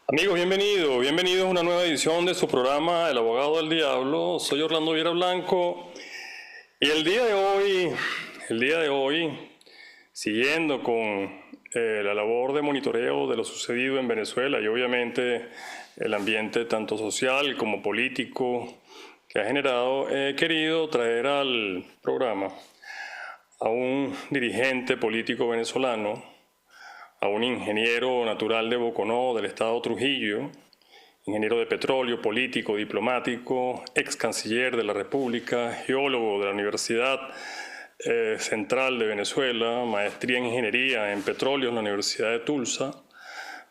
Amigos, bienvenidos a una nueva edición de su programa El Abogado del Diablo. Soy Orlando Viera Blanco y el día de hoy, siguiendo con la labor de monitoreo de lo sucedido en Venezuela y obviamente el ambiente tanto social como político que ha generado, he querido traer al programa a un dirigente político venezolano, a un ingeniero natural de Boconó, del estado Trujillo, ingeniero de petróleo, político, diplomático, ex canciller de la República, geólogo de la Universidad Central de Venezuela, maestría en ingeniería en petróleo en la Universidad de Tulsa,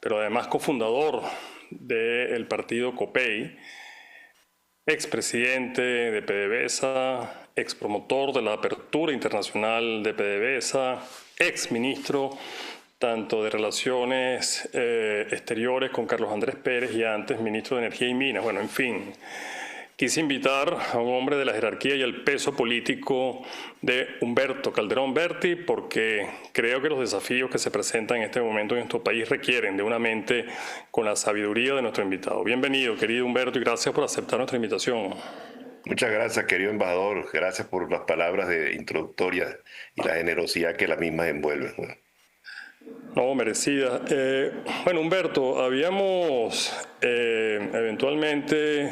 pero además cofundador del partido COPEI, expresidente de PDVSA, ex promotor de la apertura internacional de PDVSA, ex ministro tanto de Relaciones Exteriores con Carlos Andrés Pérez y antes ministro de Energía y Minas. Bueno, en fin, quise invitar a un hombre de la jerarquía y el peso político de Humberto Calderón Berti porque creo que los desafíos que se presentan en este momento en nuestro país requieren de una mente con la sabiduría de nuestro invitado. Bienvenido, querido Humberto, y gracias por aceptar nuestra invitación. Muchas gracias, querido embajador. Gracias por las palabras introductorias y la generosidad que las mismas envuelven. No, merecida. Bueno, Humberto, habíamos eventualmente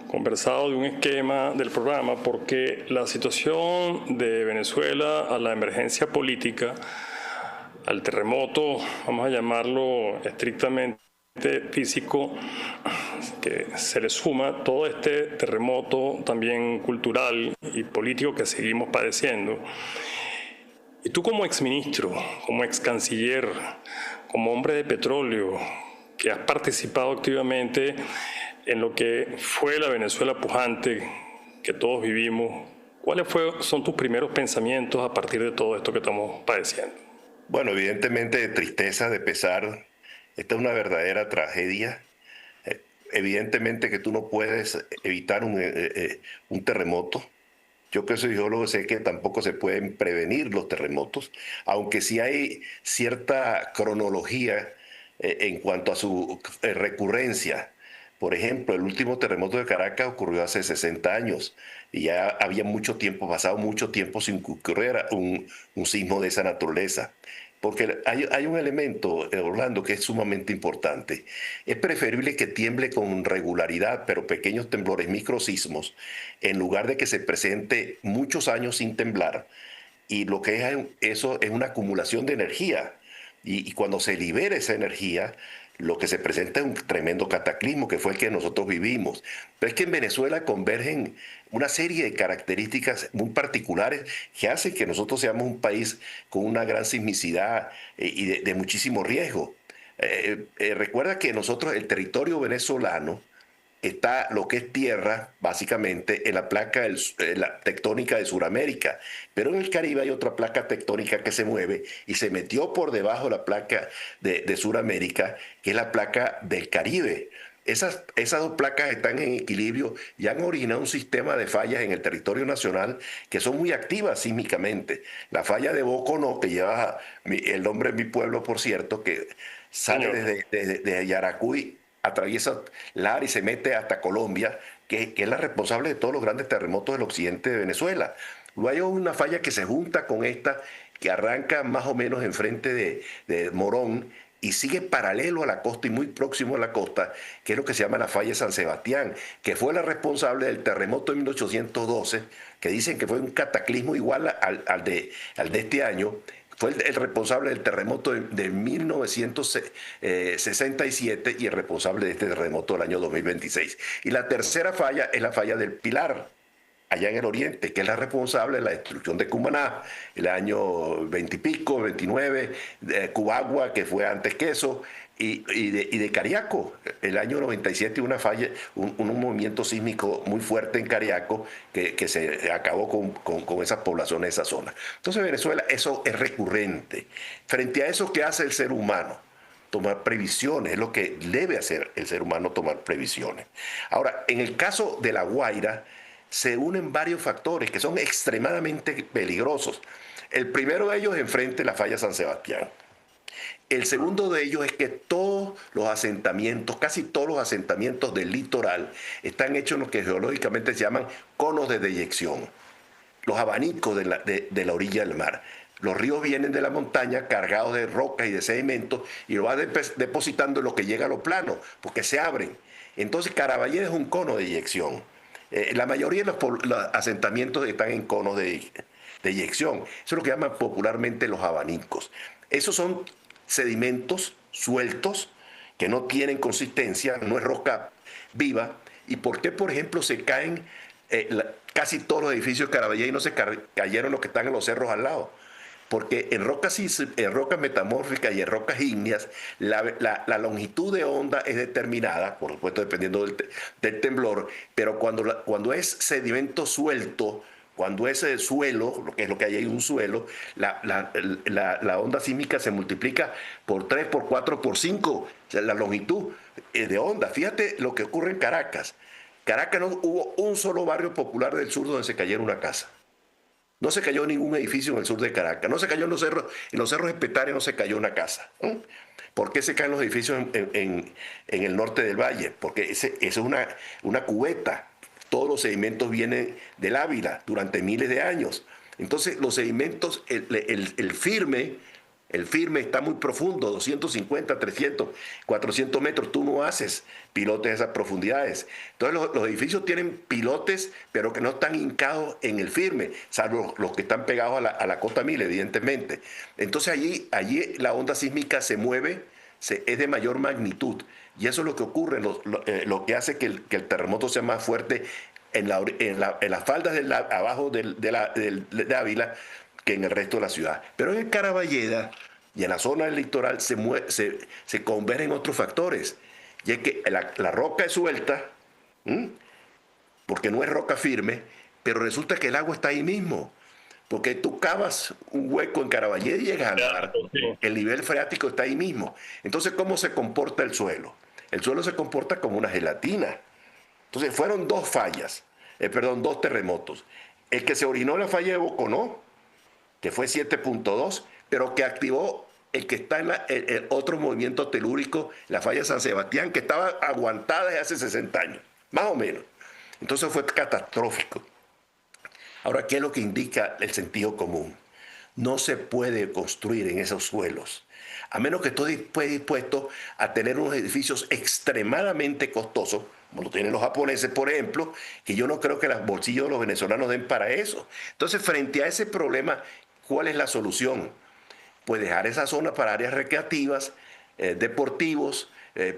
conversado de un esquema del programa porque la situación de Venezuela a la emergencia política, al terremoto, vamos a llamarlo estrictamente físico, que se le suma todo este terremoto también cultural y político que seguimos padeciendo. Y tú como exministro, como excanciller, como hombre de petróleo, que has participado activamente en lo que fue la Venezuela pujante que todos vivimos, son tus primeros pensamientos a partir de todo esto que estamos padeciendo? Bueno, evidentemente de tristeza, de pesar. Esta es una verdadera tragedia. Evidentemente que tú no puedes evitar un terremoto. Yo que soy geólogo sé que tampoco se pueden prevenir los terremotos, aunque sí hay cierta cronología en cuanto a su recurrencia. Por ejemplo, el último terremoto de Caracas ocurrió hace 60 años y ya había mucho tiempo, pasado mucho tiempo sin que ocurriera un sismo de esa naturaleza. Porque hay un elemento, Orlando, que es sumamente importante. Es preferible que tiemble con regularidad, pero pequeños temblores, microsismos, en lugar de que se presente muchos años sin temblar. Y lo que es eso es una acumulación de energía. Y cuando se libera esa energía, lo que se presenta es un tremendo cataclismo que fue el que nosotros vivimos. Pero es que en Venezuela convergen una serie de características muy particulares que hacen que nosotros seamos un país con una gran sismicidad y de muchísimo riesgo. Recuerda que nosotros, el territorio venezolano, está lo que es tierra, básicamente, en la placa la tectónica de Sudamérica. Pero en el Caribe hay otra placa tectónica que se mueve y se metió por debajo de la placa de Sudamérica, que es la placa del Caribe. Esas dos placas están en equilibrio y han originado un sistema de fallas en el territorio nacional que son muy activas sísmicamente. La falla de Bocono, que lleva el nombre de mi pueblo, por cierto, que sale Señor. desde Yaracuy, atraviesa Lara y se mete hasta Colombia, que es la responsable de todos los grandes terremotos del occidente de Venezuela. Luego hay una falla que se junta con esta, que arranca más o menos enfrente de Morón y sigue paralelo a la costa y muy próximo a la costa, que es lo que se llama la falla de San Sebastián, que fue la responsable del terremoto de 1812, que dicen que fue un cataclismo igual al de este año. Fue el responsable del terremoto de 1967 y el responsable de este terremoto del año 2026. Y la tercera falla es la falla del Pilar, allá en el oriente, que es la responsable de la destrucción de Cumaná, el año 20 y pico, 29, de Cubagua, que fue antes que eso, y de Cariaco, el año 97, una falla, un movimiento sísmico muy fuerte en Cariaco que se acabó con esas poblaciones de esa zona. Entonces, Venezuela, eso es recurrente. Frente a eso, ¿qué hace el ser humano? Tomar previsiones, es lo que debe hacer el ser humano, tomar previsiones. Ahora, en el caso de La Guaira, se unen varios factores que son extremadamente peligrosos. El primero de ellos enfrente la falla San Sebastián. El segundo de ellos es que todos los asentamientos, casi todos los asentamientos del litoral, están hechos en lo que geológicamente se llaman conos de deyección, los abanicos de la orilla del mar. Los ríos vienen de la montaña cargados de rocas y de sedimentos y lo van depositando en lo que llega a los planos, porque se abren. Entonces Caraballeda es un cono de eyección. La mayoría de los asentamientos están en conos de eyección. Eso es lo que llaman popularmente los abanicos. Esos son sedimentos sueltos que no tienen consistencia, no es roca viva. ¿Y por qué, por ejemplo, se caen casi todos los edificios de Caraballeda y no se cayeron los que están en los cerros al lado? Porque en rocas metamórficas y en rocas ígneas, la longitud de onda es determinada, por supuesto dependiendo del temblor, pero cuando es sedimento suelto, cuando es suelo, lo que es lo que hay ahí, un suelo, la onda sísmica se multiplica por 3, por 4, por 5, o sea, la longitud de onda. Fíjate lo que ocurre en Caracas. Caracas no hubo un solo barrio popular del sur donde se cayera una casa. No se cayó ningún edificio en el sur de Caracas. No se cayó en los cerros de Petare no se cayó una casa. ¿Por qué se caen los edificios en el norte del valle? Porque eso es una cubeta. Todos los sedimentos vienen del Ávila durante miles de años. Entonces los sedimentos, el firme está muy profundo, 250, 300, 400 metros. Tú no haces pilotes a esas profundidades. Entonces los edificios tienen pilotes, pero que no están hincados en el firme, salvo los que están pegados a la cota 1000, evidentemente. Entonces allí la onda sísmica se mueve, es de mayor magnitud. Y eso es lo que ocurre, lo que hace que el terremoto sea más fuerte en las faldas abajo de Ávila que en el resto de la ciudad. Pero en Caraballeda y en la zona del litoral se convergen otros factores. Y es que la roca es suelta, porque no es roca firme, pero resulta que el agua está ahí mismo. Porque tú cavas un hueco en Caraballeda y llegas al mar, el nivel freático está ahí mismo. Entonces, ¿cómo se comporta el suelo? El suelo se comporta como una gelatina. Entonces, fueron dos terremotos. El que se orinó en la falla de Boconó, que fue 7.2, pero que activó el que está en el otro movimiento telúrico, la falla de San Sebastián, que estaba aguantada desde hace 60 años, más o menos. Entonces fue catastrófico. Ahora, ¿qué es lo que indica el sentido común? No se puede construir en esos suelos, a menos que esté dispuesto a tener unos edificios extremadamente costosos, como lo tienen los japoneses, por ejemplo, que yo no creo que los bolsillos de los venezolanos den para eso. Entonces, frente a ese problema, ¿cuál es la solución? Pues dejar esa zona para áreas recreativas, deportivos,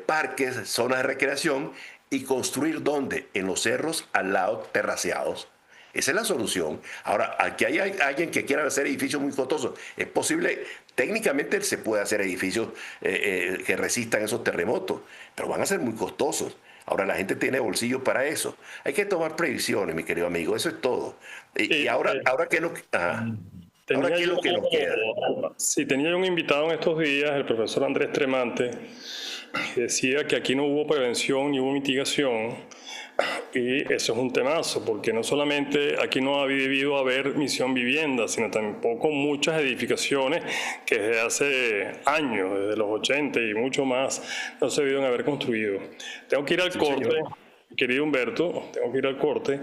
parques, zonas de recreación, y construir ¿dónde? En los cerros al lado terraceados. Esa es la solución. Ahora, aquí hay alguien que quiera hacer edificios muy costosos. Es posible, técnicamente se puede hacer edificios que resistan esos terremotos, pero van a ser muy costosos. Ahora, la gente tiene bolsillo para eso. Hay que tomar previsiones, mi querido amigo, eso es todo. Y ahora ¿qué es lo que, ahora, ¿qué es lo que nos queda? Sí, tenía un invitado en estos días, el profesor Andrés Tremante, que decía que aquí no hubo prevención ni hubo mitigación. Y eso es un temazo, porque no solamente aquí no ha debido haber misión vivienda, sino tampoco muchas edificaciones que desde hace años, desde los 80 y mucho más, no se debieron haber construido. Tengo que ir al corte, señor. Querido Humberto, tengo que ir al corte,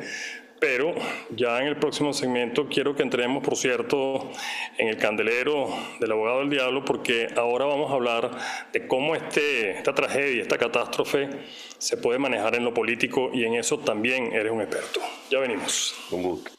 pero ya en el próximo segmento quiero que entremos, por cierto, en el candelero del abogado del diablo, porque ahora vamos a hablar de cómo esta tragedia, esta catástrofe se puede manejar en lo político, y en eso también eres un experto. Ya venimos. Un gusto.